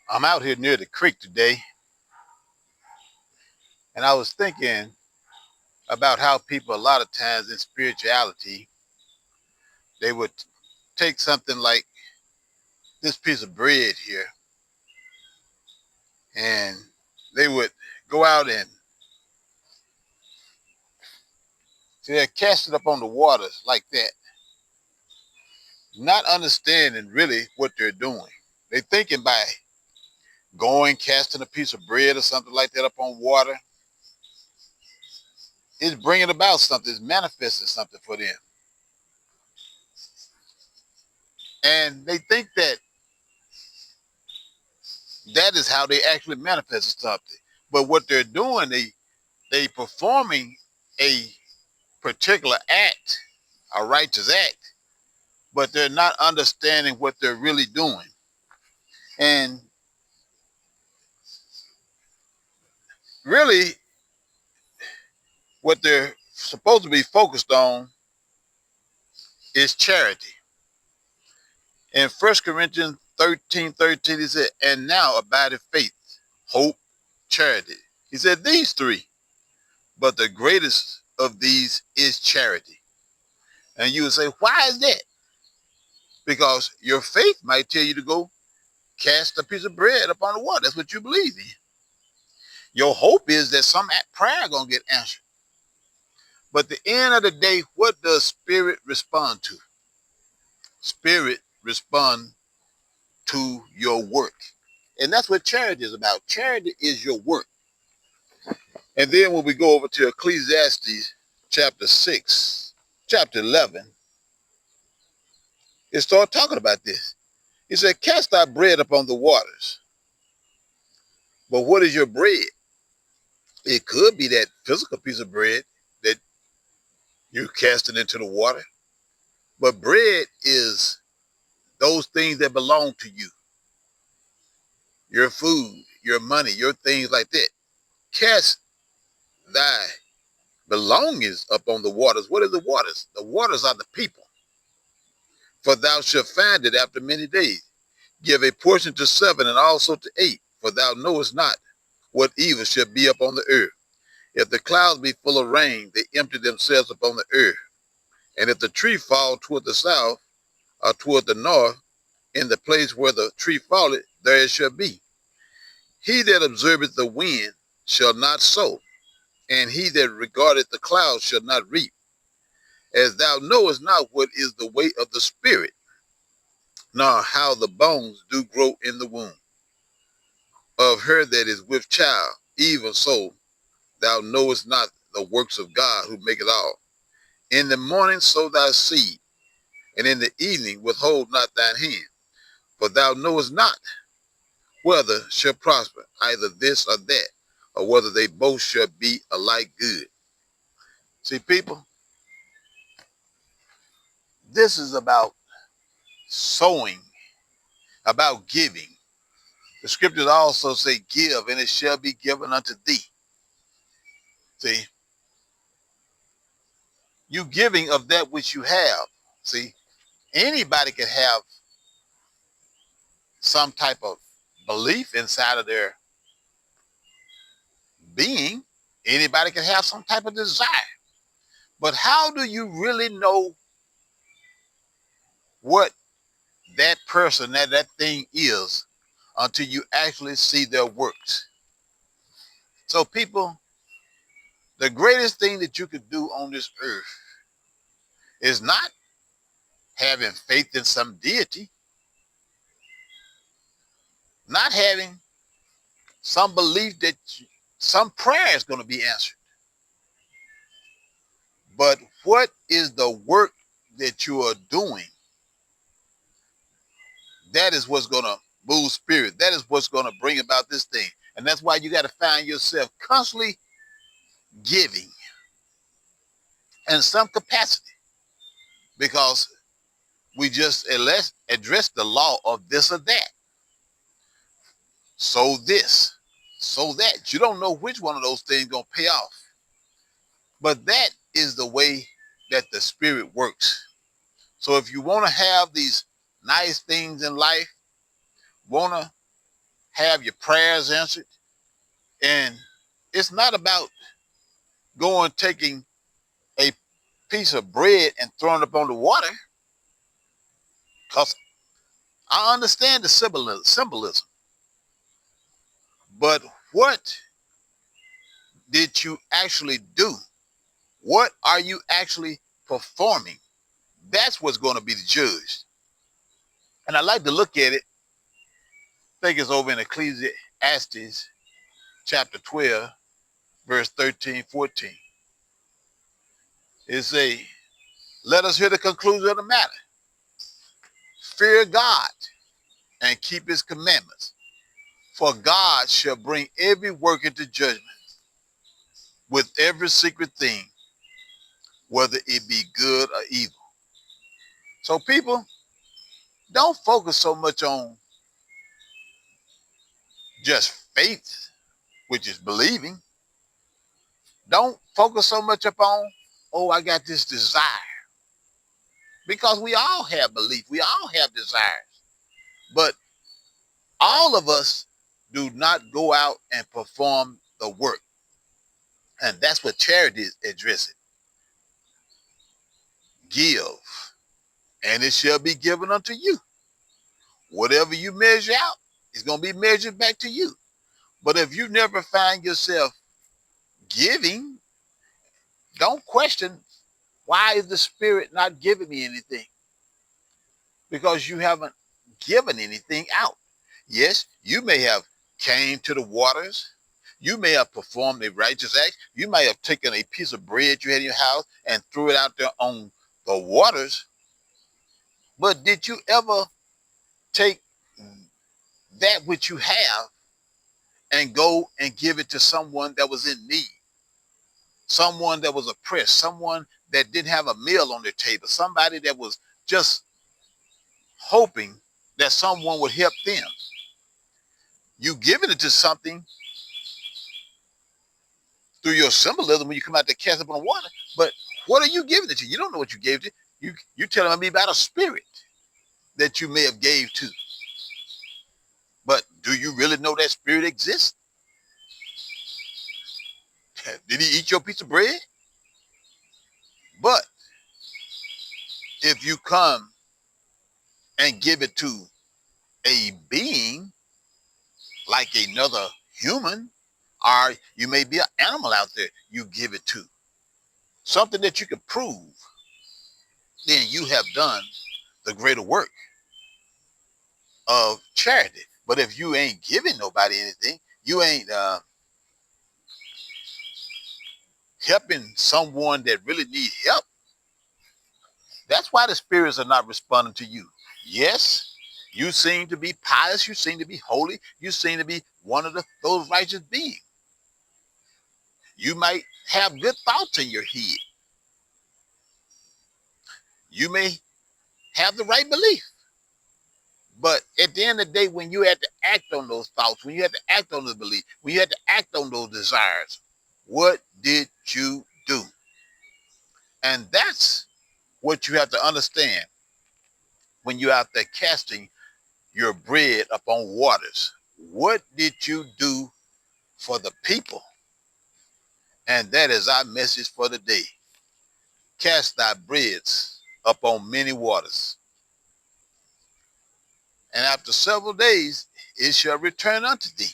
I'm out here near the creek today, and I was thinking about how people a lot of times in spirituality, they would take something like this piece of bread here, and they would go out and they'll cast it up on the waters like that, not understanding really what they're doing. They're thinking by going, casting a piece of bread or something like that up on water, it's bringing about something, it's manifesting something for them. And they think that that is how they actually manifest something. But what they're doing, they performing a particular act, a righteous act, but they're not understanding what they're really doing. And really, what they're supposed to be focused on is charity. In 1 Corinthians 13:13, he said, and now abideth faith, hope, charity. He said these three, but the greatest of these is charity. And you would say, why is that? Because your faith might tell you to go cast a piece of bread upon the water. That's what you believe in. Your hope is that some prayer going to get answered. But at the end of the day, what does spirit respond to? Spirit respond to your work. And that's what charity is about. Charity is your work. And then when we go over to Ecclesiastes chapter 6, chapter 11, it starts talking about this. He said, cast thy bread upon the waters. But what is your bread? It could be that physical piece of bread that you're casting into the water. But bread is those things that belong to you. Your food, your money, your things like that. Cast thy belongings upon the waters. What are the waters? The waters are the people. For thou shalt find it after many days. Give a portion to 7 and also to 8, for thou knowest not what evil shall be upon the earth. If the clouds be full of rain, they empty themselves upon the earth. And if the tree fall toward the south or toward the north, in the place where the tree falleth, there it shall be. He that observeth the wind shall not sow, and he that regardeth the clouds shall not reap. As thou knowest not what is the way of the spirit, nor how the bones do grow in the womb of her that is with child, even so thou knowest not the works of God who make it all. In the morning sow thy seed, and in the evening withhold not thine hand, for thou knowest not whether shall prosper, either this or that, or whether they both shall be alike good. See, people, this is about sowing, about giving. The scriptures also say, give, and it shall be given unto thee. See, you giving of that which you have. See, anybody can have some type of belief inside of their being. Anybody can have some type of desire. But how do you really know what that person, that thing is until you actually see their works? So people, the greatest thing that you could do on this earth is not having faith in some deity, not having some belief that some prayer is going to be answered. But what is the work that you are doing? That is what's going to move spirit. That is what's going to bring about this thing. And that's why you got to find yourself constantly giving in some capacity, because we just address the law of this or that. So this, so that. You don't know which one of those things going to pay off. But that is the way that the spirit works. So if you want to have these nice things in life, want to have your prayers answered. And it's not about going, taking a piece of bread and throwing it up on the water, because I understand the symbolism. But what did you actually do? What are you actually performing? That's what's going to be the judge. And I like to look at it, I think it's over in Ecclesiastes chapter 12, verse 13, 14. It say, let us hear the conclusion of the matter. Fear God and keep his commandments, for God shall bring every work into judgment with every secret thing, whether it be good or evil. So people, don't focus so much on just faith, which is believing. Don't focus so much upon, oh, I got this desire. Because we all have belief. We all have desires. But all of us do not go out and perform the work. And that's what charity is addressing. Give, and it shall be given unto you. Whatever you measure out, it's going to be measured back to you. But if you never find yourself giving, don't question, why is the Spirit not giving me anything? Because you haven't given anything out. Yes, you may have came to the waters. You may have performed a righteous act. You may have taken a piece of bread you had in your house and threw it out there on the waters. But did you ever take that which you have and go and give it to someone that was in need? Someone that was oppressed, someone that didn't have a meal on their table, somebody that was just hoping that someone would help them. You giving it to something through your symbolism when you come out to cast up on the water, but what are you giving it to? You don't know what you gave to. You telling me about a spirit that you may have gave to. But do you really know that spirit exists? Did he eat your piece of bread? But if you come and give it to a being like another human, or you may be an animal out there, you give it to something that you can prove, then you have done the greater work of charity. But if you ain't giving nobody anything, you ain't helping someone that really need help, that's why the spirits are not responding to you. Yes, you seem to be pious, you seem to be holy, you seem to be one of those righteous beings. You might have good thoughts in your head. You may have the right belief. But at the end of the day, when you had to act on those thoughts, when you had to act on those beliefs, when you had to act on those desires, what did you do? And that's what you have to understand when you're out there casting your bread upon waters. What did you do for the people? And that is our message for the day. Cast thy breads upon many waters, and after several days it shall return unto thee.